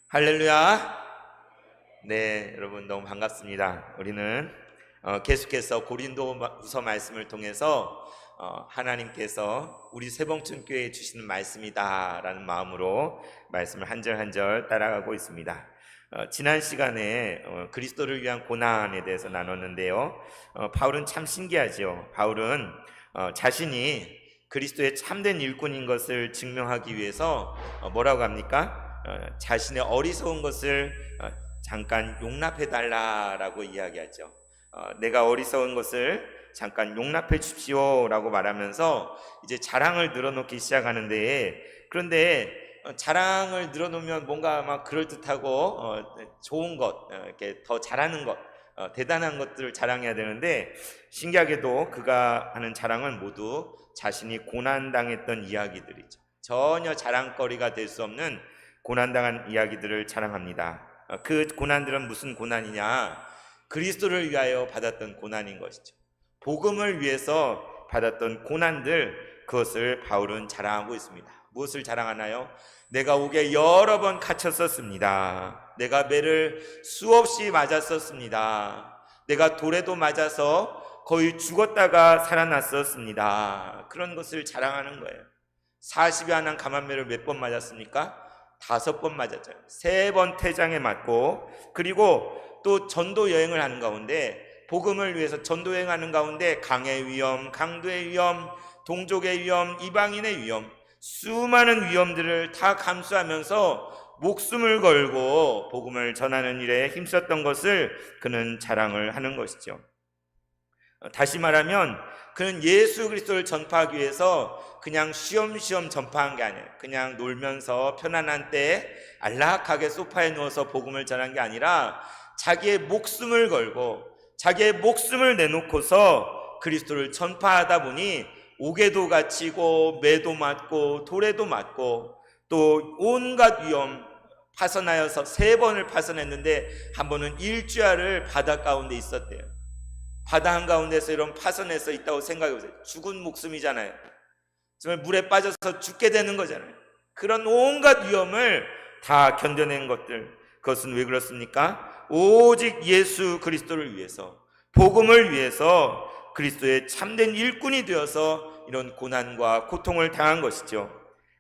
할렐루야. 네, 여러분 너무 반갑습니다. 우리는 계속해서 고린도후서 말씀을 통해서 하나님께서 우리 새봉천교회에 주시는 말씀이다라는 마음으로 말씀을 한 절 한 절 따라가고 있습니다. 지난 시간에 그리스도를 위한 고난에 대해서 나눴는데요. 바울은 참 신기하죠. 바울은 자신이 그리스도의 참된 일꾼인 것을 증명하기 위해서 뭐라고 합니까? 자신의 어리석은 것을 잠깐 용납해 달라라고 이야기하죠. 내가 어리석은 것을 잠깐 용납해 주십시오 라고 말하면서 이제 자랑을 늘어놓기 시작하는데, 그런데 자랑을 늘어놓으면 뭔가 막 그럴듯하고 좋은 것, 이렇게 더 잘하는 것, 대단한 것들을 자랑해야 되는데, 신기하게도 그가 하는 자랑은 모두 자신이 고난당했던 이야기들이죠. 전혀 자랑거리가 될 수 없는 고난당한 이야기들을 자랑합니다. 그 고난들은 무슨 고난이냐? 그리스도를 위하여 받았던 고난인 것이죠. 복음을 위해서 받았던 고난들, 그것을 바울은 자랑하고 있습니다. 무엇을 자랑하나요? 내가 옥에 여러 번 갇혔었습니다. 내가 매를 수없이 맞았었습니다. 내가 돌에도 맞아서 거의 죽었다가 살아났었습니다. 그런 것을 자랑하는 거예요. 40여 한 감한매를 몇 번 맞았습니까? 5번 맞았죠. 3번 태장에 맞고, 그리고 또 전도 여행을 하는 가운데, 복음을 위해서 전도 여행하는 가운데 강의 위험, 강도의 위험, 동족의 위험, 이방인의 위험, 수많은 위험들을 다 감수하면서 목숨을 걸고 복음을 전하는 일에 힘썼던 것을 그는 자랑을 하는 것이죠. 다시 말하면 그는 예수 그리스도를 전파하기 위해서 그냥 쉬엄쉬엄 전파한 게 아니에요. 그냥 놀면서 편안한 때에 안락하게 소파에 누워서 복음을 전한 게 아니라 자기의 목숨을 걸고 자기의 목숨을 내놓고서 그리스도를 전파하다 보니 옥에도 갇히고 매도 맞고 돌에도 맞고 또 온갖 위험 파선하여서 3번을 파선했는데 한 번은 일주야를 바다 가운데 있었대요. 바다 한가운데서 이런 파선해서 있다고 생각해보세요. 죽은 목숨이잖아요. 정말 물에 빠져서 죽게 되는 거잖아요. 그런 온갖 위험을 다 견뎌낸 것들, 그것은 왜 그렇습니까? 오직 예수 그리스도를 위해서, 복음을 위해서 그리스도의 참된 일꾼이 되어서 이런 고난과 고통을 당한 것이죠.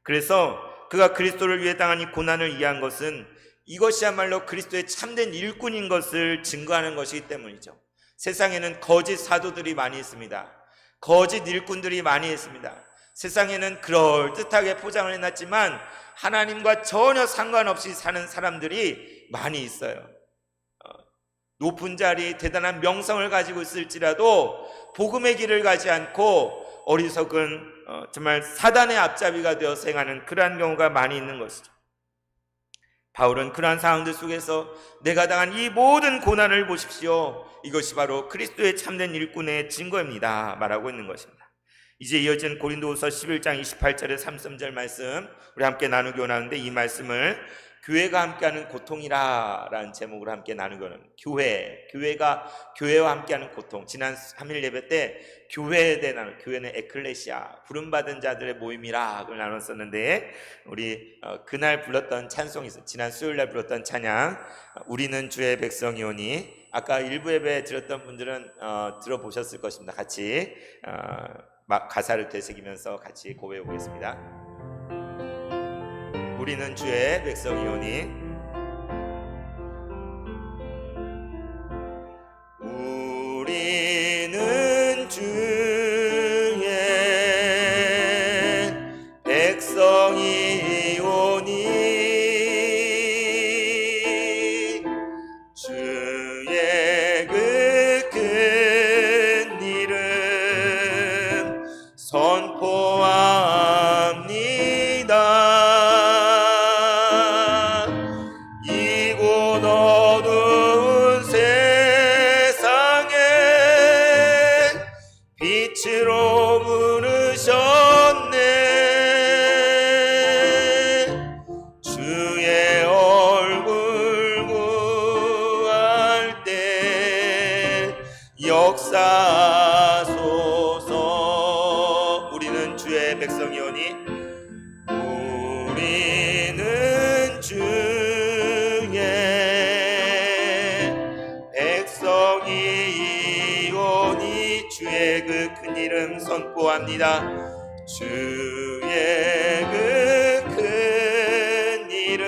그래서 그가 그리스도를 위해 당한 이 고난을 이해한 것은 이것이야말로 그리스도의 참된 일꾼인 것을 증거하는 것이기 때문이죠. 세상에는 거짓 사도들이 많이 있습니다. 거짓 일꾼들이 많이 있습니다. 세상에는 그럴듯하게 포장을 해놨지만 하나님과 전혀 상관없이 사는 사람들이 많이 있어요. 높은 자리, 대단한 명성을 가지고 있을지라도 복음의 길을 가지 않고 어리석은 정말 사단의 앞잡이가 되어서 행하는 그러한 경우가 많이 있는 것이죠. 바울은 그러한 상황들 속에서 내가 당한 이 모든 고난을 보십시오. 이것이 바로 그리스도의 참된 일꾼의 증거입니다. 말하고 있는 것입니다. 이제 이어진 고린도후서 11장 28절에 33절 말씀 우리 함께 나누기 원하는데, 이 말씀을 교회가 함께하는 고통이라 라는 제목으로 함께 나누기 원합니다. 교회가 교회와 함께하는 고통. 지난 3일 예배 때 교회에 대한, 교회는 에클레시아, 부름받은 자들의 모임이라 그걸 나눴었는데, 우리 그날 불렀던 찬송이 있어요. 지난 수요일날 불렀던 찬양, 우리는 주의 백성이오니. 아까 일부 예배 드렸던 분들은 들어보셨을 것입니다. 같이 가사를 되새기면서 같이 고백해 보겠습니다. 우리는 주의 백성이오니 우리는 주의 백성이오니 주의 그 큰 이름 선포합니다. 이름 선포합니다. 주의 그 큰 이름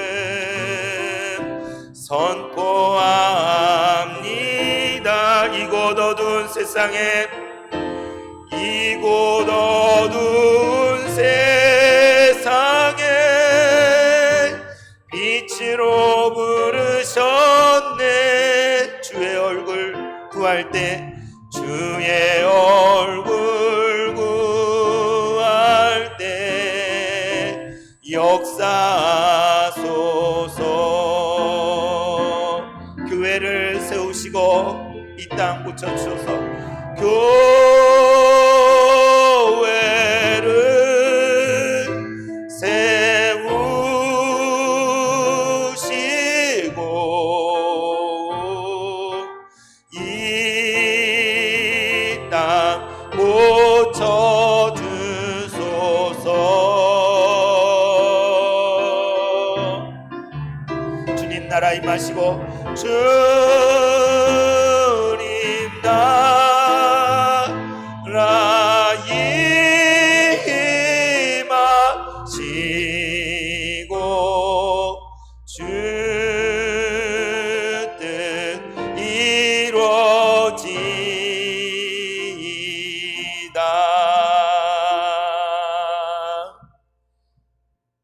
선포합니다. 이곳 어두운 세상에, 이곳 어두운 세상에 빛으로 부르셨네. 주의 얼굴 구할 때, 주의 얼굴 구할 때 역사하소서. 교회를 세우시고 이 땅 고쳐주소서. 교회를 세우시고 이 땅 고쳐주소서. 주님 나라 임하시고, 주님 나라 임하시고 주 뜻 이루어지이다.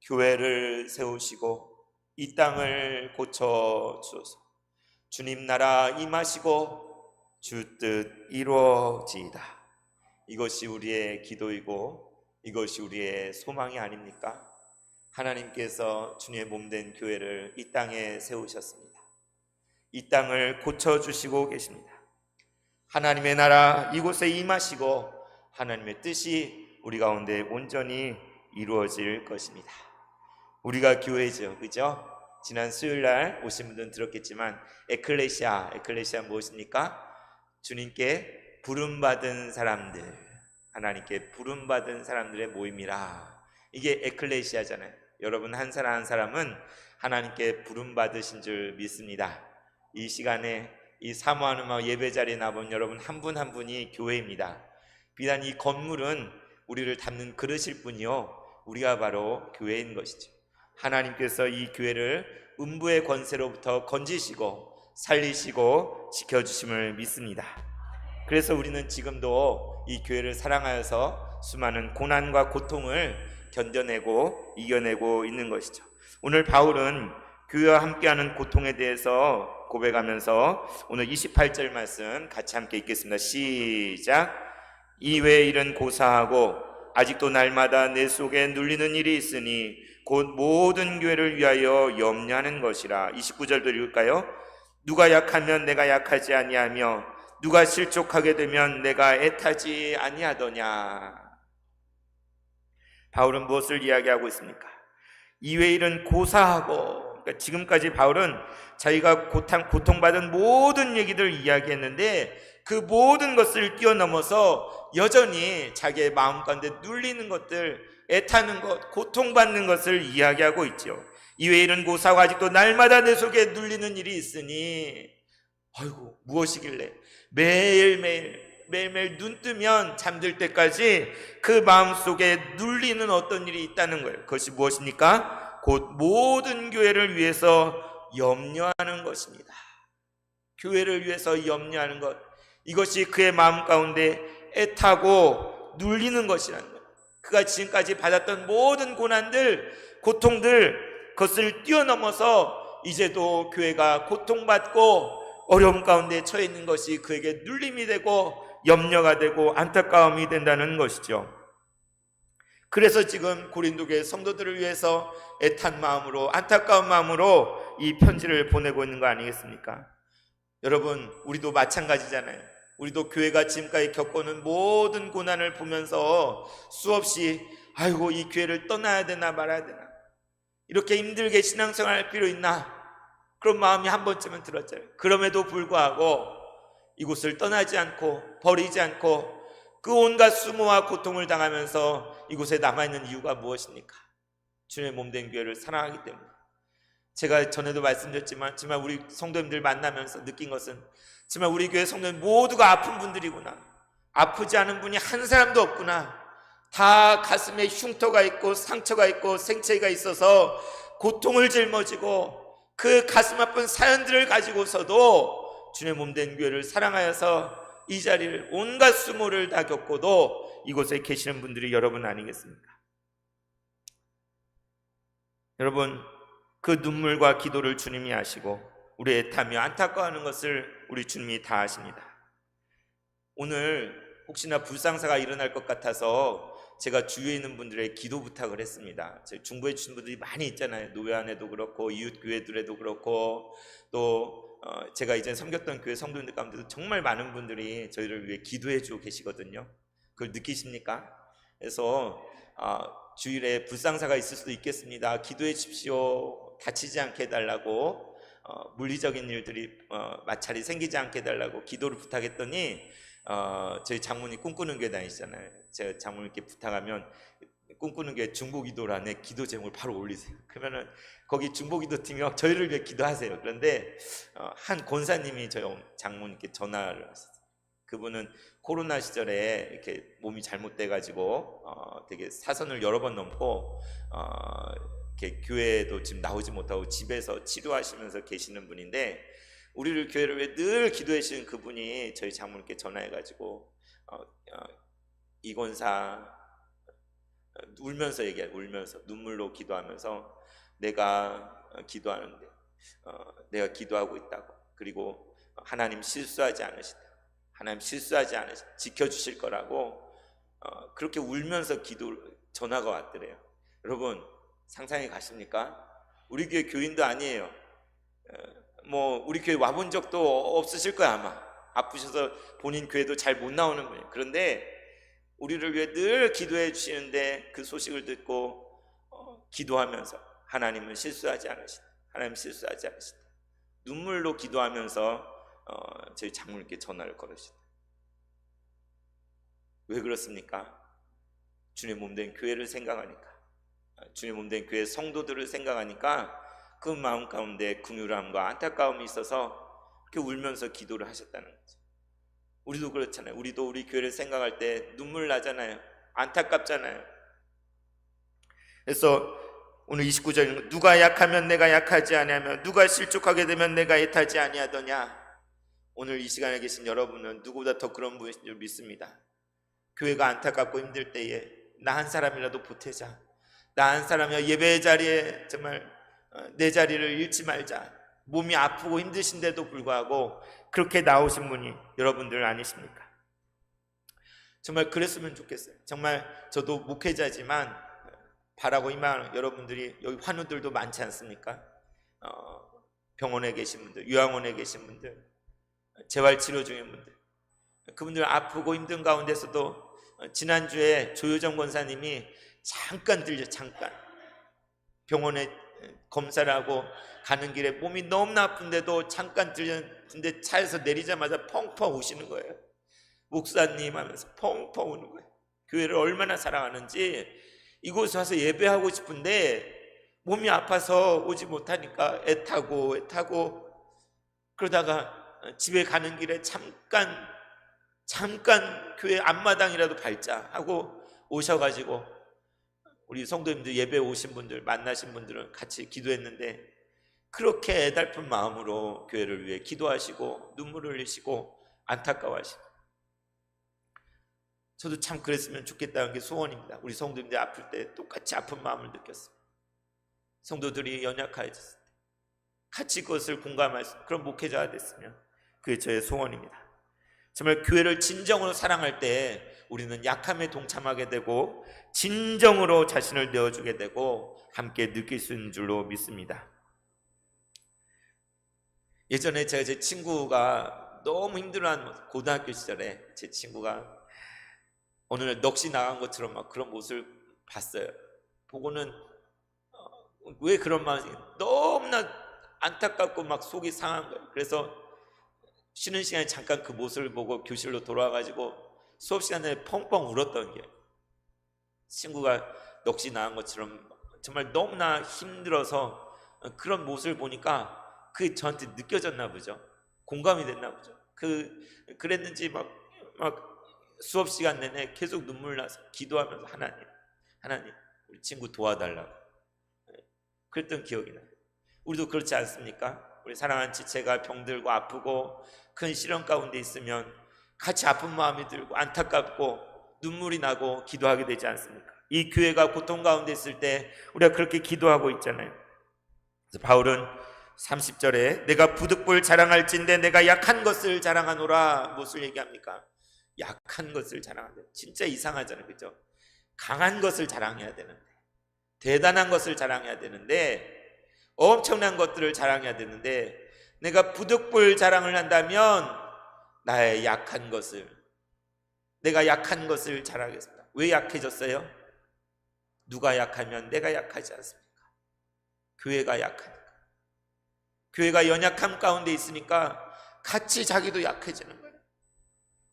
교회를 세우시고 이 땅을 고쳐 주소서. 주님 나라 임하시고 주 뜻 이루어지이다. 이것이 우리의 기도이고 이것이 우리의 소망이 아닙니까? 하나님께서 주님의 몸된 교회를 이 땅에 세우셨습니다. 이 땅을 고쳐주시고 계십니다. 하나님의 나라 이곳에 임하시고 하나님의 뜻이 우리 가운데 온전히 이루어질 것입니다. 우리가 교회죠, 그죠? 지난 수요일날 오신 분들은 들었겠지만 에클레시아 무엇입니까? 주님께 부름받은 사람들, 하나님께 부름받은 사람들의 모임이라. 이게 에클레시아잖아요. 여러분 한 사람 한 사람은 하나님께 부름받으신 줄 믿습니다. 이 시간에 이 사모하는 마음 예배 자리에 나온 여러분 한 분 한 분이 교회입니다. 비단 이 건물은 우리를 담는 그릇일 뿐이요, 우리가 바로 교회인 것이죠. 하나님께서 이 교회를 음부의 권세로부터 건지시고 살리시고 지켜주심을 믿습니다. 그래서 우리는 지금도 이 교회를 사랑하여서 수많은 고난과 고통을 견뎌내고 이겨내고 있는 것이죠. 오늘 바울은 교회와 함께하는 고통에 대해서 고백하면서 오늘 28절 말씀 같이 함께 읽겠습니다. 시작. 이외의 일은 고사하고 아직도 날마다 내 속에 눌리는 일이 있으니 곧 모든 교회를 위하여 염려하는 것이라. 29절도 읽을까요? 누가 약하면 내가 약하지 아니하며 누가 실족하게 되면 내가 애타지 아니하더냐. 바울은 무엇을 이야기하고 있습니까? 이외의 일은 고사하고, 그러니까 지금까지 바울은 자기가 고통받은 모든 얘기들 이야기했는데 그 모든 것을 뛰어넘어서 여전히 자기의 마음 가운데 눌리는 것들, 애타는 것, 고통받는 것을 이야기하고 있죠. 이외의 일은 고사하고 아직도 날마다 내 속에 눌리는 일이 있으니, 아이고 무엇이길래 매일매일 눈 뜨면 잠들 때까지 그 마음속에 눌리는 어떤 일이 있다는 거예요. 그것이 무엇입니까? 곧 모든 교회를 위해서 염려하는 것입니다. 교회를 위해서 염려하는 것, 이것이 그의 마음 가운데 애타고 눌리는 것이라는 거예요. 그가 지금까지 받았던 모든 고난들, 고통들, 그것을 뛰어넘어서 이제도 교회가 고통받고 어려움 가운데 처해 있는 것이 그에게 눌림이 되고 염려가 되고 안타까움이 된다는 것이죠. 그래서 지금 고린도교회 성도들을 위해서 애탄 마음으로, 안타까운 마음으로 이 편지를 보내고 있는 거 아니겠습니까? 여러분, 우리도 마찬가지잖아요. 우리도 교회가 지금까지 겪어오는 모든 고난을 보면서 수없이 아이고 이 교회를 떠나야 되나 말아야 되나, 이렇게 힘들게 신앙생활 할 필요 있나, 그런 마음이 한 번쯤은 들었잖아요. 그럼에도 불구하고 이곳을 떠나지 않고 버리지 않고 그 온갖 수모와 고통을 당하면서 이곳에 남아있는 이유가 무엇입니까? 주님의 몸된 교회를 사랑하기 때문에. 제가 전에도 말씀드렸지만 정말 우리 성도님들 만나면서 느낀 것은 정말 우리 교회 성도님 모두가 아픈 분들이구나. 아프지 않은 분이 한 사람도 없구나. 다 가슴에 흉터가 있고 상처가 있고 생채가 있어서 고통을 짊어지고 그 가슴 아픈 사연들을 가지고서도 주님의 몸된 교회를 사랑하여서 이 자리를 온갖 수모를 다 겪고도 이곳에 계시는 분들이 여러분 아니겠습니까? 여러분, 그 눈물과 기도를 주님이 아시고 우리 애타며 안타까워하는 것을 우리 주님이 다 아십니다. 오늘 혹시나 불상사가 일어날 것 같아서 제가 주위에 있는 분들의 기도 부탁을 했습니다. 중보해 주신 분들이 많이 있잖아요. 노회 안에도 그렇고 이웃교회들에도 그렇고 또 제가 이제 섬겼던 교회 성도님들 가운데도 정말 많은 분들이 저희를 위해 기도해 주고 계시거든요. 그걸 느끼십니까? 그래서 주일에 불상사가 있을 수도 있겠습니다. 기도해 주십시오. 다치지 않게 해달라고, 물리적인 일들이 마찰이 생기지 않게 해달라고 기도를 부탁했더니 저희 장모님 꿈꾸는 교회 다니시잖아요. 제가 장모님께 부탁하면 꿈꾸는 교회 중보기도를 안에 기도 제목을 바로 올리세요. 그러면은 거기 중보기도 팀이 막 저희를 위해 기도하세요. 그런데 한 권사님이 저희 장모님께 전화를 하셨어요. 그분은 코로나 시절에 이렇게 몸이 잘못돼가지고 되게 사선을 여러 번 넘고 이렇게 교회도 지금 나오지 못하고 집에서 치료하시면서 계시는 분인데, 우리를 교회를 위해 늘 기도해 주시는 그분이 저희 장모님께 전화해가지고 이권사 울면서 얘기해요. 울면서 눈물로 기도하면서 내가 기도하는데 내가 기도하고 있다고, 그리고 하나님 실수하지 않으시다, 하나님 실수하지 않으시다, 지켜주실 거라고 그렇게 울면서 전화가 왔더래요. 여러분 상상해 가십니까? 우리 교회 교인도 아니에요. 뭐 우리 교회 와본 적도 없으실 거야 아마. 아프셔서 본인 교회도 잘 못 나오는 분이에요. 그런데 우리를 위해 늘 기도해 주시는데 그 소식을 듣고 기도하면서 하나님은 실수하지 않으시다, 하나님 실수하지 않으시다, 눈물로 기도하면서 저희 장모님께 전화를 걸으시다. 왜 그렇습니까? 주님 몸된 교회를 생각하니까, 주님 몸된 교회 성도들을 생각하니까 그 마음 가운데 긍휼함과 안타까움이 있어서 그렇게 울면서 기도를 하셨다는 거죠. 우리도 그렇잖아요. 우리도 우리 교회를 생각할 때 눈물 나잖아요. 안타깝잖아요. 그래서 오늘 29절은 누가 약하면 내가 약하지 아니하며 누가 실족하게 되면 내가 애타지 아니하더냐. 오늘 이 시간에 계신 여러분은 누구보다 더 그런 분인 줄 믿습니다. 교회가 안타깝고 힘들 때에 나 한 사람이라도 보태자, 나 한 사람이야 예배의 자리에 정말 내 자리를 잃지 말자. 몸이 아프고 힘드신데도 불구하고 그렇게 나오신 분이 여러분들 아니십니까? 정말 그랬으면 좋겠어요. 정말 저도 목회자지만 바라고 희망하는 여러분들이, 여기 환우들도 많지 않습니까? 병원에 계신 분들, 요양원에 계신 분들, 재활치료 중인 분들, 그분들 아프고 힘든 가운데서도 지난주에 조효정 권사님이 잠깐 병원에 검사를 하고 가는 길에 몸이 너무나 아픈데도 잠깐 들렸는데 차에서 내리자마자 펑펑 우시는 거예요. 목사님 하면서 펑펑 우는 거예요. 교회를 얼마나 사랑하는지, 이곳에 와서 예배하고 싶은데 몸이 아파서 오지 못하니까 애타고 그러다가 집에 가는 길에 잠깐 교회 앞마당이라도 밟자 하고 오셔가지고 우리 성도님들 예배 오신 분들 만나신 분들은 같이 기도했는데 그렇게 애달픈 마음으로 교회를 위해 기도하시고 눈물을 흘리시고 안타까워하시고, 저도 참 그랬으면 좋겠다는 게 소원입니다. 우리 성도님들 아플 때 똑같이 아픈 마음을 느꼈습니다. 성도들이 연약해졌을 때 같이 그것을 공감할 수 있는 그런 목회자가 됐으면 그게 저의 소원입니다. 정말 교회를 진정으로 사랑할 때 우리는 약함에 동참하게 되고 진정으로 자신을 내어주게 되고 함께 느낄 수 있는 줄로 믿습니다. 예전에 제 친구가 너무 힘들어하는 고등학교 시절에 제 친구가 어느 날 넋이 나간 것처럼 막 그런 모습을 봤어요. 보고는 왜 그런 마음이 너무나 안타깝고 막 속이 상한 거예요. 그래서 쉬는 시간에 잠깐 그 모습을 보고 교실로 돌아와가지고 수업 시간에 펑펑 울었던 게, 친구가 넋이 나간 것처럼 정말 너무나 힘들어서 그런 모습을 보니까 그게 저한테 느껴졌나 보죠. 공감이 됐나 보죠. 그랬는지 막 수업 시간 내내 계속 눈물 나서 기도하면서 하나님 우리 친구 도와달라고 그랬던 기억이 나요. 우리도 그렇지 않습니까? 우리 사랑하는 지체가 병들고 아프고 큰 시련 가운데 있으면 같이 아픈 마음이 들고 안타깝고 눈물이 나고 기도하게 되지 않습니까? 이 교회가 고통 가운데 있을 때 우리가 그렇게 기도하고 있잖아요. 그래서 바울은 30절에 내가 부득불 자랑할진대 내가 약한 것을 자랑하노라. 무엇을 얘기합니까? 약한 것을 자랑한다. 진짜 이상하잖아요, 그죠? 강한 것을 자랑해야 되는데, 대단한 것을 자랑해야 되는데, 엄청난 것들을 자랑해야 되는데, 내가 부득불 자랑을 한다면 나의 약한 것을, 내가 약한 것을 자랑하겠습니다. 왜 약해졌어요? 누가 약하면 내가 약하지 않습니까? 교회가 약하니까. 교회가 연약함 가운데 있으니까 같이 자기도 약해지는 거예요.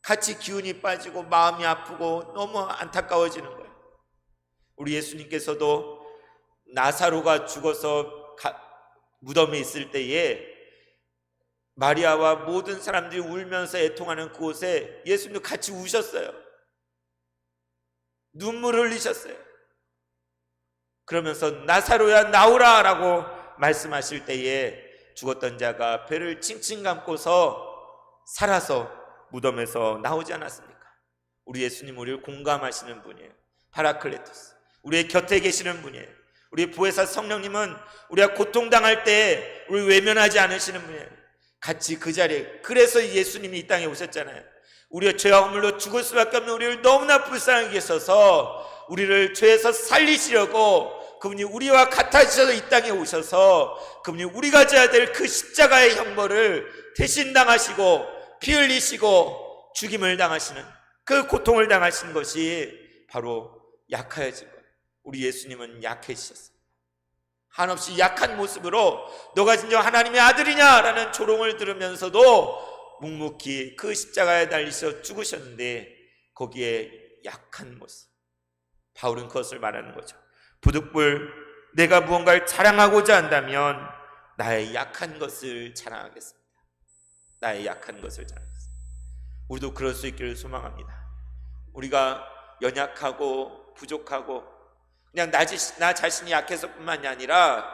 같이 기운이 빠지고 마음이 아프고 너무 안타까워지는 거예요. 우리 예수님께서도 나사로가 죽어서 무덤에 있을 때에 마리아와 모든 사람들이 울면서 애통하는 그곳에 예수님도 같이 우셨어요. 눈물을 흘리셨어요. 그러면서 나사로야 나오라 라고 말씀하실 때에 죽었던 자가 배를 칭칭 감고서 살아서 무덤에서 나오지 않았습니까? 우리 예수님 우리를 공감하시는 분이에요. 파라클레토스, 우리의 곁에 계시는 분이에요. 우리 보혜사 성령님은 우리가 고통당할 때 우리 외면하지 않으시는 분이에요. 같이 그 자리에, 그래서 예수님이 이 땅에 오셨잖아요. 우리의 죄와 허물로 죽을 수밖에 없는 우리를 너무나 불쌍하게 계셔서 우리를 죄에서 살리시려고 그분이 우리와 같아지셔서 이 땅에 오셔서 그분이 우리가 져야 될 그 십자가의 형벌을 대신 당하시고 피 흘리시고 죽임을 당하시는 그 고통을 당하신 것이 바로 약하여진 거예요. 우리 예수님은 약해지셨어요. 한없이 약한 모습으로 너가 진정 하나님의 아들이냐라는 조롱을 들으면서도 묵묵히 그 십자가에 달리셔 죽으셨는데 거기에 약한 모습, 바울은 그것을 말하는 거죠. 부득불 내가 무언가를 자랑하고자 한다면 나의 약한 것을 자랑하겠습니다. 나의 약한 것을 자랑하겠습니다. 우리도 그럴 수 있기를 소망합니다. 우리가 연약하고 부족하고 그냥 나 자신이 약해서뿐만이 아니라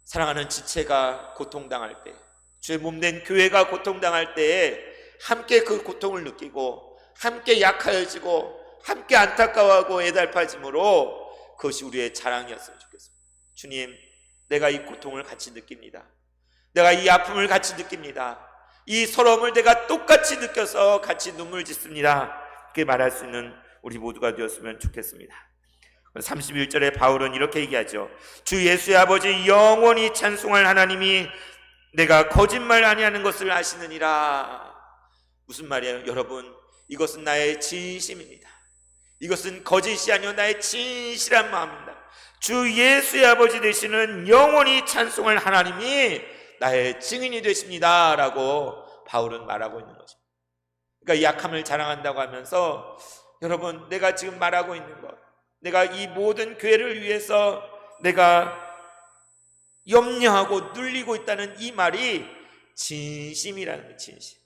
사랑하는 지체가 고통당할 때, 주의 몸된 교회가 고통당할 때에 함께 그 고통을 느끼고 함께 약하여지고 함께 안타까워하고 애달파짐으로 그것이 우리의 자랑이었으면 좋겠습니다. 주님, 내가 이 고통을 같이 느낍니다. 내가 이 아픔을 같이 느낍니다. 이 서러움을 내가 똑같이 느껴서 같이 눈물 짓습니다. 그렇게 말할 수 있는 우리 모두가 되었으면 좋겠습니다. 31절에 바울은 이렇게 얘기하죠. 주 예수의 아버지 영원히 찬송할 하나님이 내가 거짓말 아니하는 것을 아시느니라. 무슨 말이에요? 여러분, 이것은 나의 진심입니다. 이것은 거짓이 아니요 나의 진실한 마음입니다. 주 예수의 아버지 되시는 영원히 찬송할 하나님이 나의 증인이 되십니다 라고 바울은 말하고 있는 것입니다. 그러니까 약함을 자랑한다고 하면서 여러분, 내가 지금 말하고 있는 것, 내가 이 모든 교회를 위해서 내가 염려하고 눌리고 있다는 이 말이 진심이라는 거예요. 진심.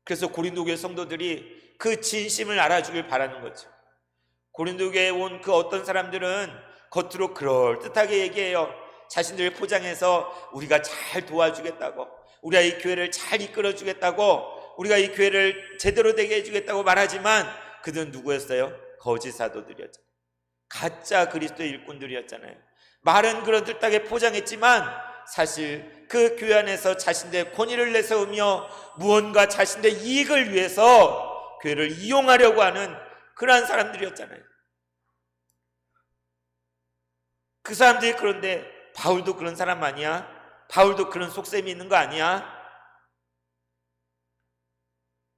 그래서 고린도교회 성도들이 그 진심을 알아주길 바라는 거죠. 고린도교회에 온 그 어떤 사람들은 겉으로 그럴듯하게 얘기해요. 자신들을 포장해서 우리가 잘 도와주겠다고, 우리가 이 교회를 잘 이끌어주겠다고, 우리가 이 교회를 제대로 되게 해주겠다고 말하지만 그들은 누구였어요? 거짓 사도들이었잖아요. 가짜 그리스도의 일꾼들이었잖아요. 말은 그럴듯하게 포장했지만 사실 그 교회 안에서 자신들의 권위를 내세우며 무언가 자신들의 이익을 위해서 교회를 이용하려고 하는 그러한 사람들이었잖아요. 그 사람들이 그런데 바울도 그런 사람 아니야? 바울도 그런 속셈이 있는 거 아니야?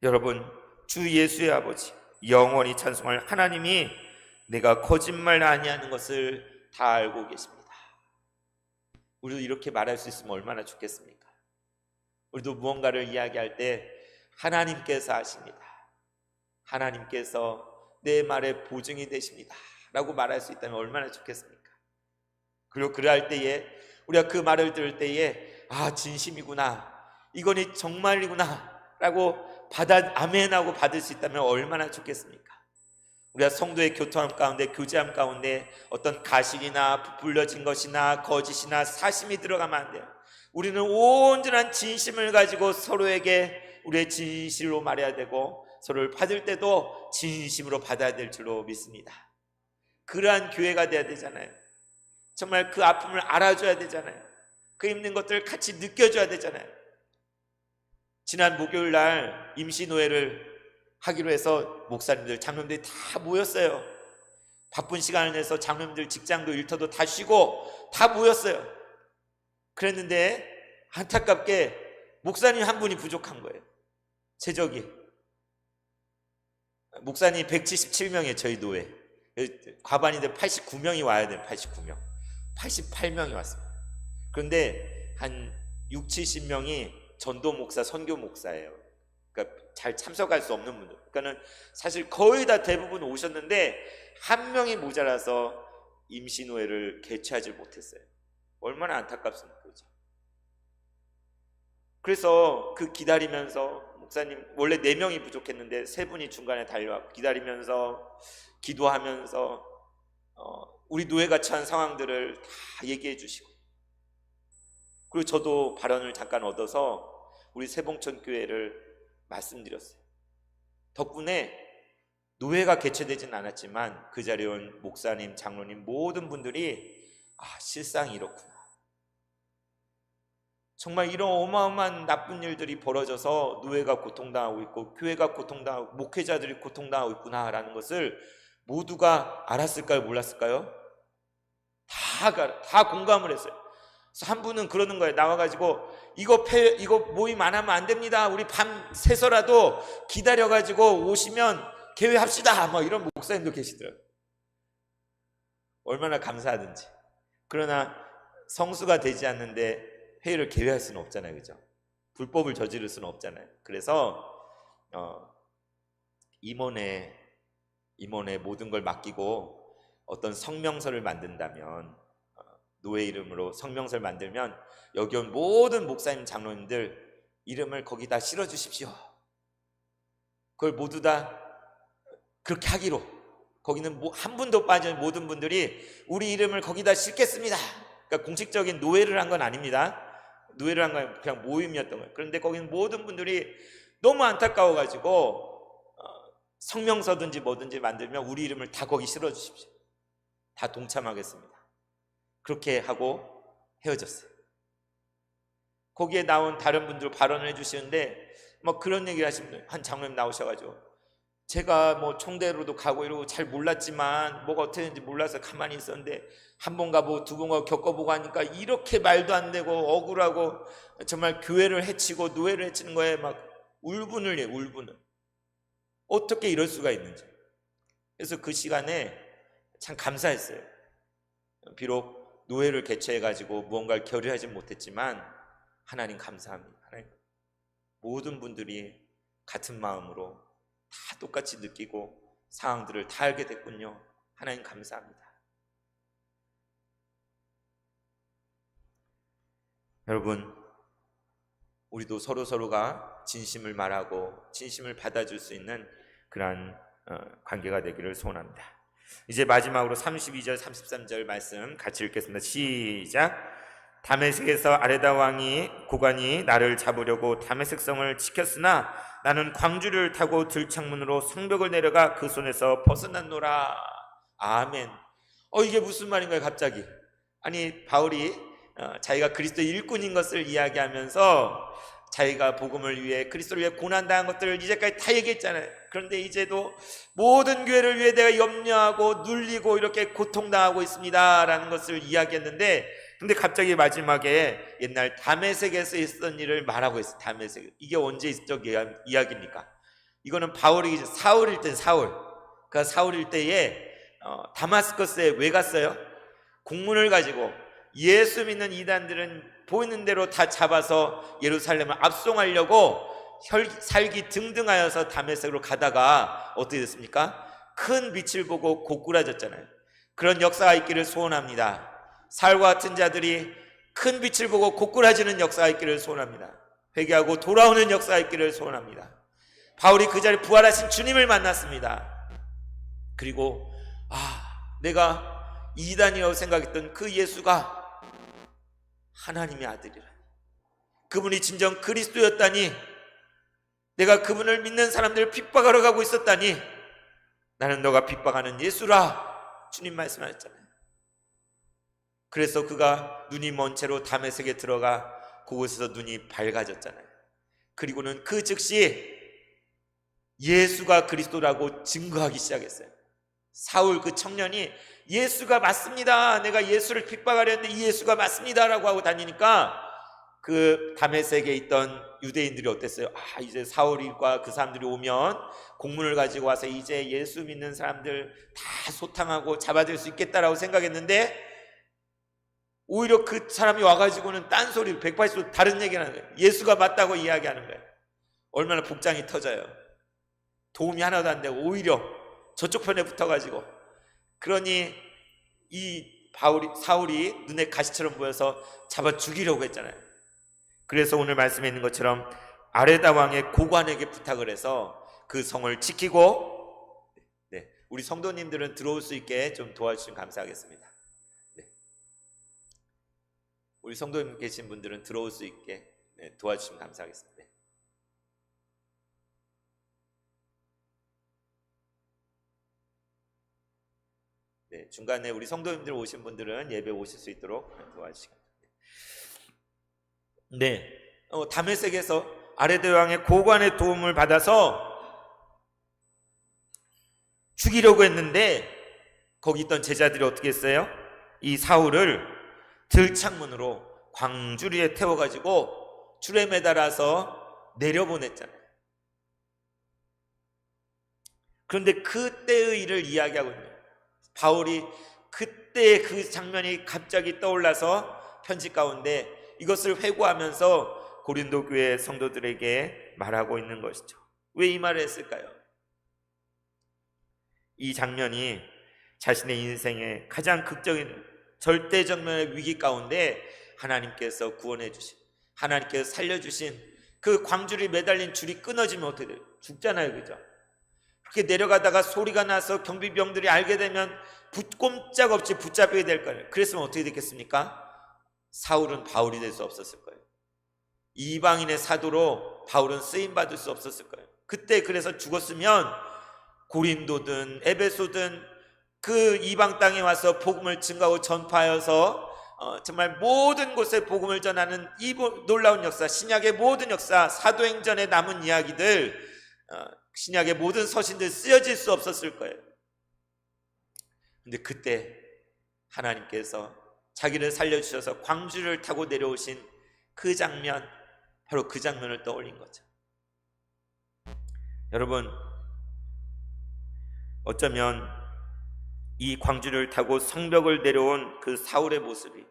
여러분, 주 예수의 아버지 영원히 찬송할 하나님이 내가 거짓말 아니하는 것을 다 알고 계십니다. 우리도 이렇게 말할 수 있으면 얼마나 좋겠습니까? 우리도 무언가를 이야기할 때 하나님께서 아십니다. 하나님께서 내 말에 보증이 되십니다 라고 말할 수 있다면 얼마나 좋겠습니까? 그리고 그럴 때에 우리가 그 말을 들을 때에 아, 진심이구나, 이거는 정말이구나 라고 아멘하고 받을 수 있다면 얼마나 좋겠습니까? 우리가 성도의 교통함 가운데, 교제함 가운데 어떤 가식이나 부풀려진 것이나 거짓이나 사심이 들어가면 안 돼요. 우리는 온전한 진심을 가지고 서로에게 우리의 진실로 말해야 되고, 서로를 받을 때도 진심으로 받아야 될 줄로 믿습니다. 그러한 교회가 돼야 되잖아요. 정말 그 아픔을 알아줘야 되잖아요. 그 힘든 것들을 같이 느껴줘야 되잖아요. 지난 목요일 날 임시노회를 하기로 해서 목사님들, 장로님들이 다 모였어요. 바쁜 시간을 내서 장로님들 직장도 일터도 다 쉬고 다 모였어요. 그랬는데 안타깝게 목사님 한 분이 부족한 거예요. 최적이. 목사님 177명이에요. 저희 노회. 과반인데 89명이 와야 돼요. 89명. 88명이 왔습니다. 그런데 한 6, 70명이 전도 목사, 선교 목사예요. 그러니까 잘 참석할 수 없는 분들. 그러니까는 사실 거의 다 대부분 오셨는데 한 명이 모자라서 임시노회를 개최하지 못했어요. 얼마나 안타깝습니까? 그죠? 그래서 그 기다리면서 목사님 원래 4명이 부족했는데 3분이 중간에 달려왔고 기다리면서 기도하면서 우리 노예가 처한 상황들을 다 얘기해 주시고, 그리고 저도 발언을 잠깐 얻어서 우리 세봉천교회를 말씀드렸어요. 덕분에 노회가 개최되지는 않았지만 그 자리에 온 목사님, 장로님 모든 분들이 실상이 이렇구나, 정말 이런 어마어마한 나쁜 일들이 벌어져서 노회가 고통당하고 있고 교회가 고통당하고 목회자들이 고통당하고 있구나라는 것을 모두가 알았을까요? 몰랐을까요? 다 공감을 했어요. 그래서 한 분은 그러는 거예요. 나와가지고 이거 모임 안 하면 안 됩니다. 우리 밤 새서라도 기다려가지고 오시면 개회합시다. 뭐 이런 목사님도 계시더라고요. 얼마나 감사하든지. 그러나 성수가 되지 않는데 회의를 개회할 수는 없잖아요. 그죠? 불법을 저지를 수는 없잖아요. 그래서 임원의 모든 걸 맡기고 어떤 성명서를 만든다면, 노예 이름으로 성명서를 만들면 여기 온 모든 목사님, 장로님들 이름을 거기다 실어주십시오. 그걸 모두 다 그렇게 하기로, 거기는 한 분도 빠진 모든 분들이 우리 이름을 거기다 싣겠습니다. 그러니까 공식적인 노예를 한 건 아닙니다. 노예를 한 건 그냥 모임이었던 거예요. 그런데 거기는 모든 분들이 너무 안타까워가지고 성명서든지 뭐든지 만들면 우리 이름을 다 거기 실어주십시오. 다 동참하겠습니다. 그렇게 하고 헤어졌어요. 거기에 나온 다른 분들 발언을 해주시는데 뭐 그런 얘기를 하시는 분들, 한 장로님 나오셔가지고 제가 뭐 총대로도 가고 이러고 잘 몰랐지만 뭐가 어떻게 되는지 몰라서 가만히 있었는데 한 번 가보고 두 번 가고 겪어보고 하니까 이렇게 말도 안 되고 억울하고 정말 교회를 해치고 노예를 해치는 거에 막 울분을 해요. 울분을. 어떻게 이럴 수가 있는지. 그래서 그 시간에 참 감사했어요. 비록 노예를 개최해가지고 무언가를 결의하지 못했지만 하나님 감사합니다. 하나님, 모든 분들이 같은 마음으로 다 똑같이 느끼고 상황들을 다 알게 됐군요. 하나님 감사합니다. 여러분, 우리도 서로가 진심을 말하고 진심을 받아줄 수 있는 그러한 관계가 되기를 소원합니다. 이제 마지막으로 32절 33절 말씀 같이 읽겠습니다. 시작. 다메섹에서 아레다 왕이 고관이 나를 잡으려고 다메섹 성을 지켰으나 나는 광주를 타고 들창문으로 성벽을 내려가 그 손에서 벗어났노라. 아멘. 이게 무슨 말인가요? 갑자기. 아니, 바울이 자기가 그리스도의 일꾼인 것을 이야기하면서 자기가 복음을 위해, 그리스도를 위해 고난당한 것들을 이제까지 다 얘기했잖아요. 그런데 이제도 모든 교회를 위해 내가 염려하고 눌리고 이렇게 고통당하고 있습니다 라는 것을 이야기했는데, 근데 갑자기 마지막에 옛날 다메섹에서 있었던 일을 말하고 있어요. 다메섹. 이게 언제 있었던 이야기입니까? 이거는 바울이 사울일 때, 그 사울일 때에 다마스커스에 왜 갔어요? 공문을 가지고 예수 믿는 이단들은 보이는 대로 다 잡아서 예루살렘을 압송하려고 살기 등등하여서 다메섹으로 가다가 어떻게 됐습니까? 큰 빛을 보고 고꾸라졌잖아요. 그런 역사가 있기를 소원합니다. 사울과 같은 자들이 큰 빛을 보고 고꾸라지는 역사가 있기를 소원합니다. 회개하고 돌아오는 역사가 있기를 소원합니다. 바울이 그 자리에 부활하신 주님을 만났습니다. 그리고 내가 이단이라고 생각했던 그 예수가 하나님의 아들이라, 그분이 진정 그리스도였다니, 내가 그분을 믿는 사람들을 핍박하러 가고 있었다니, 나는 너가 핍박하는 예수라 주님 말씀하셨잖아요. 그래서 그가 눈이 먼 채로 다메섹에 들어가 그곳에서 눈이 밝아졌잖아요. 그리고는 그 즉시 예수가 그리스도라고 증거하기 시작했어요. 사울 그 청년이 예수가 맞습니다, 내가 예수를 핍박하려 했는데 이 예수가 맞습니다 라고 하고 다니니까 그 다메섹에 있던 유대인들이 어땠어요? 이제 사울과 그 사람들이 오면 공문을 가지고 와서 이제 예수 믿는 사람들 다 소탕하고 잡아들 수 있겠다라고 생각했는데, 오히려 그 사람이 와가지고는 딴소리 180도 다른 얘기를 하는 거예요. 예수가 맞다고 이야기하는 거예요. 얼마나 복장이 터져요. 도움이 하나도 안 되고 오히려 저쪽 편에 붙어가지고, 그러니 이 사울이 눈에 가시처럼 보여서 잡아 죽이려고 했잖아요. 그래서 오늘 말씀에 있는 것처럼 아레다 왕의 고관에게 부탁을 해서 그 성을 지키고, 우리 성도님들은 들어올 수 있게 좀 도와주시면 감사하겠습니다. 우리 성도님 계신 분들은 들어올 수 있게 도와주시면 감사하겠습니다. 중간에 우리 성도님들 오신 분들은 예배 오실 수 있도록 도와주시기 바랍니다. 다메섹에서 아레다 왕의 고관의 도움을 받아서 죽이려고 했는데, 거기 있던 제자들이 어떻게 했어요? 이 사울을 들창문으로 광주리에 태워가지고 줄에 매달아서 내려보냈잖아요. 그런데 그때의 일을 이야기하고 있는 거예요. 바울이 그때 그 장면이 갑자기 떠올라서 편지 가운데 이것을 회고하면서 고린도 교회 성도들에게 말하고 있는 것이죠. 왜 이 말을 했을까요? 이 장면이 자신의 인생의 가장 극적인 절대정면의 위기 가운데 하나님께서 구원해 주신, 하나님께서 살려주신 그 광줄이 매달린 줄이 끊어지면 어떻게 돼요? 죽잖아요, 그죠? 그렇게 내려가다가 소리가 나서 경비병들이 알게 되면 꼼짝없이 붙잡히게 될 거예요. 그랬으면 어떻게 됐겠습니까? 사울은 바울이 될 수 없었을 거예요. 이방인의 사도로 바울은 쓰임받을 수 없었을 거예요. 그때 그래서 죽었으면 고린도든 에베소든 그 이방 땅에 와서 복음을 증거하고 전파하여서 정말 모든 곳에 복음을 전하는 이 놀라운 역사, 신약의 모든 역사, 사도행전에 남은 이야기들, 신약의 모든 서신들 쓰여질 수 없었을 거예요. 근데 그때 하나님께서 자기를 살려주셔서 광주를 타고 내려오신 그 장면, 바로 그 장면을 떠올린 거죠. 여러분, 어쩌면 이 광주를 타고 성벽을 내려온 그 사울의 모습이,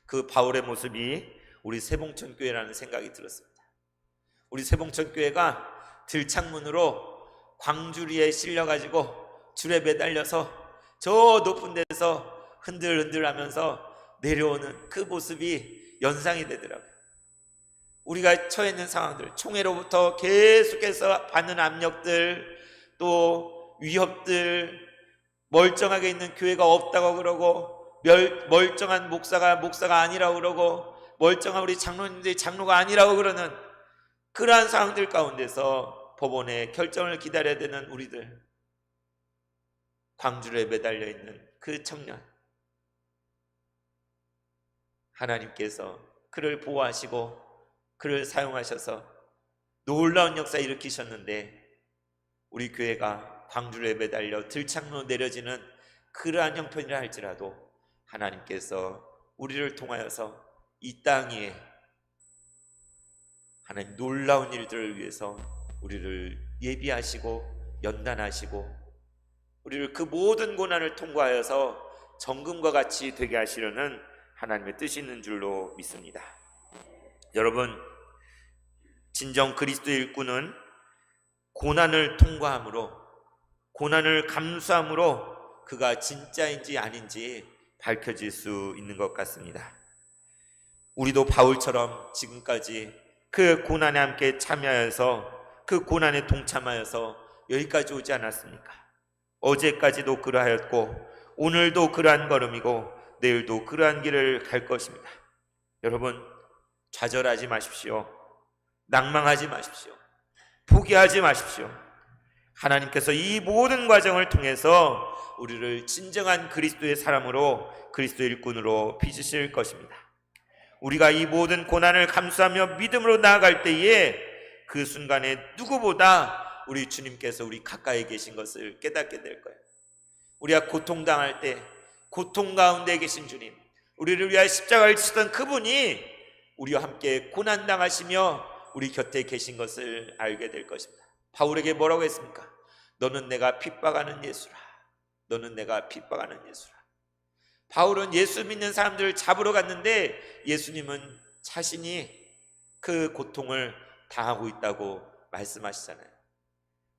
그 바울의 모습이 우리 세봉천교회라는 생각이 들었습니다. 우리 세봉천교회가 들창문으로 광주리에 실려가지고 줄에 매달려서 저 높은 데서 흔들흔들 하면서 내려오는 그 모습이 연상이 되더라고요. 우리가 처해 있는 상황들, 총회로부터 계속해서 받는 압력들, 또 위협들, 멀쩡하게 있는 교회가 없다고 그러고, 멀쩡한 목사가 아니라고 그러고, 멀쩡한 우리 장로님들이 장로가 아니라고 그러는 그러한 상황들 가운데서 법원의 결정을 기다려야 되는 우리들, 광주리에 매달려 있는 그 청년, 하나님께서 그를 보호하시고 그를 사용하셔서 놀라운 역사 일으키셨는데, 우리 교회가 광주리에 매달려 들창로 내려지는 그러한 형편이라 할지라도 하나님께서 우리를 통하여서 이 땅 위에 하나님 놀라운 일들을 위해서 우리를 예비하시고 연단하시고 우리를 그 모든 고난을 통과하여서 정금과 같이 되게 하시려는 하나님의 뜻이 있는 줄로 믿습니다. 여러분, 진정 그리스도의 일꾼은 고난을 통과함으로, 고난을 감수함으로 그가 진짜인지 아닌지 밝혀질 수 있는 것 같습니다. 우리도 바울처럼 지금까지 그 고난에 함께 참여하여서 그 고난에 동참하여서 여기까지 오지 않았습니까? 어제까지도 그러하였고 오늘도 그러한 걸음이고 내일도 그러한 길을 갈 것입니다. 여러분, 좌절하지 마십시오. 낭망하지 마십시오. 포기하지 마십시오. 하나님께서 이 모든 과정을 통해서 우리를 진정한 그리스도의 사람으로, 그리스도의 일꾼으로 빚으실 것입니다. 우리가 이 모든 고난을 감수하며 믿음으로 나아갈 때에 그 순간에 누구보다 우리 주님께서 우리 가까이 계신 것을 깨닫게 될 거예요. 우리가 고통당할 때 고통 가운데 계신 주님, 우리를 위하여 십자가를 지시던 그분이 우리와 함께 고난당하시며 우리 곁에 계신 것을 알게 될 것입니다. 바울에게 뭐라고 했습니까? 너는 내가 핍박하는 예수라. 너는 내가 핍박하는 예수라. 바울은 예수 믿는 사람들을 잡으러 갔는데 예수님은 자신이 그 고통을 당하고 있다고 말씀하시잖아요.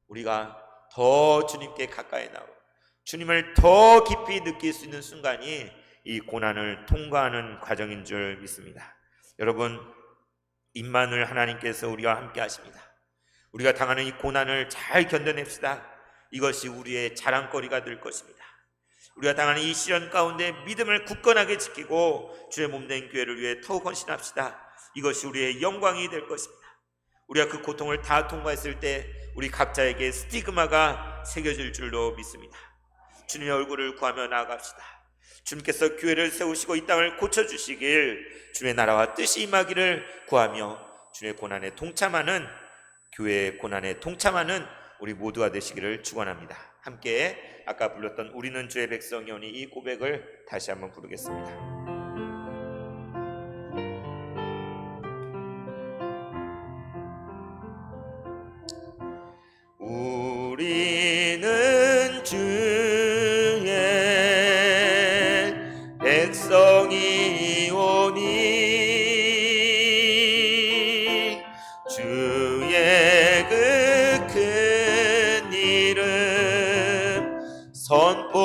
우리가 더 주님께 가까이 나오고 주님을 더 깊이 느낄 수 있는 순간이 이 고난을 통과하는 과정인 줄 믿습니다. 여러분, 임마누엘 하나님께서 우리와 함께 하십니다. 우리가 당하는 이 고난을 잘 견뎌냅시다. 이것이 우리의 자랑거리가 될 것입니다. 우리가 당하는 이 시련 가운데 믿음을 굳건하게 지키고 주의 몸된 교회를 위해 더욱 헌신합시다. 이것이 우리의 영광이 될 것입니다. 우리가 그 고통을 다 통과했을 때 우리 각자에게 스티그마가 새겨질 줄로 믿습니다. 주님의 얼굴을 구하며 나아갑시다. 주님께서 교회를 세우시고 이 땅을 고쳐주시길, 주의 나라와 뜻이 임하기를 구하며 주의 고난에 동참하는, 교회의 고난에 동참하는 우리 모두가 되시기를 축원합니다. 함께 아까 불렀던 우리는 주의 백성이오니 이 고백을 다시 한번 부르겠습니다. 우리는 주의 백성이오니 주의 그 큰 이름 선포합니다.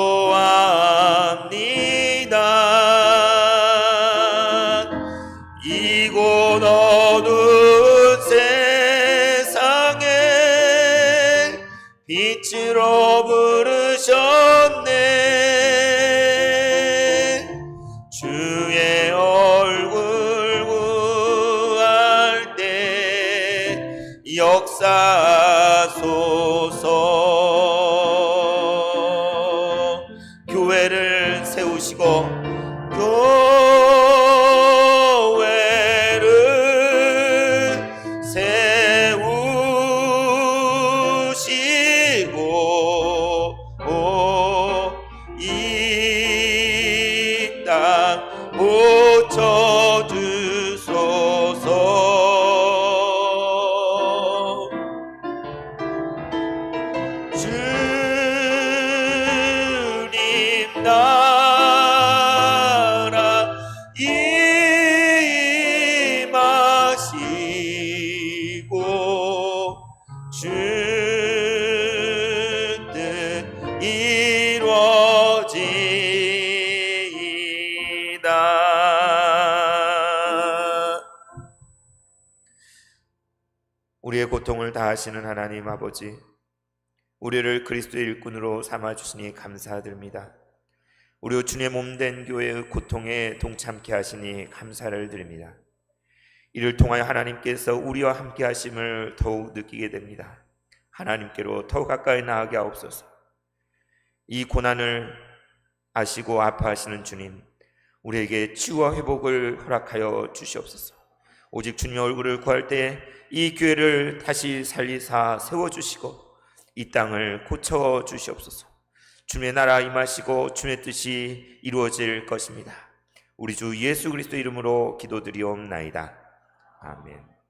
이곳 어두운 세상에 빛으로 부르셨네. 주의 얼굴 구할 때 역사소서. 교회를 세우시고 이 땅 고쳐주소서. 주님 나라 임하시고 주 뜻 이루어지이다. 우리의 고통을 다하시는 하나님 아버지, 우리를 그리스도의 일꾼으로 삼아주시니 감사드립니다. 우리 주님의 몸된 교회의 고통에 동참케 하시니 감사를 드립니다. 이를 통하여 하나님께서 우리와 함께 하심을 더욱 느끼게 됩니다. 하나님께로 더욱 가까이 나아가게 하옵소서. 이 고난을 아시고 아파하시는 주님, 우리에게 치유와 회복을 허락하여 주시옵소서. 오직 주님의 얼굴을 구할 때 이 교회를 다시 살리사 세워주시고 이 땅을 고쳐주시옵소서. 주님의 나라 임하시고 주님의 뜻이 이루어질 것입니다. 우리 주 예수 그리스도 이름으로 기도드리옵나이다. 아멘.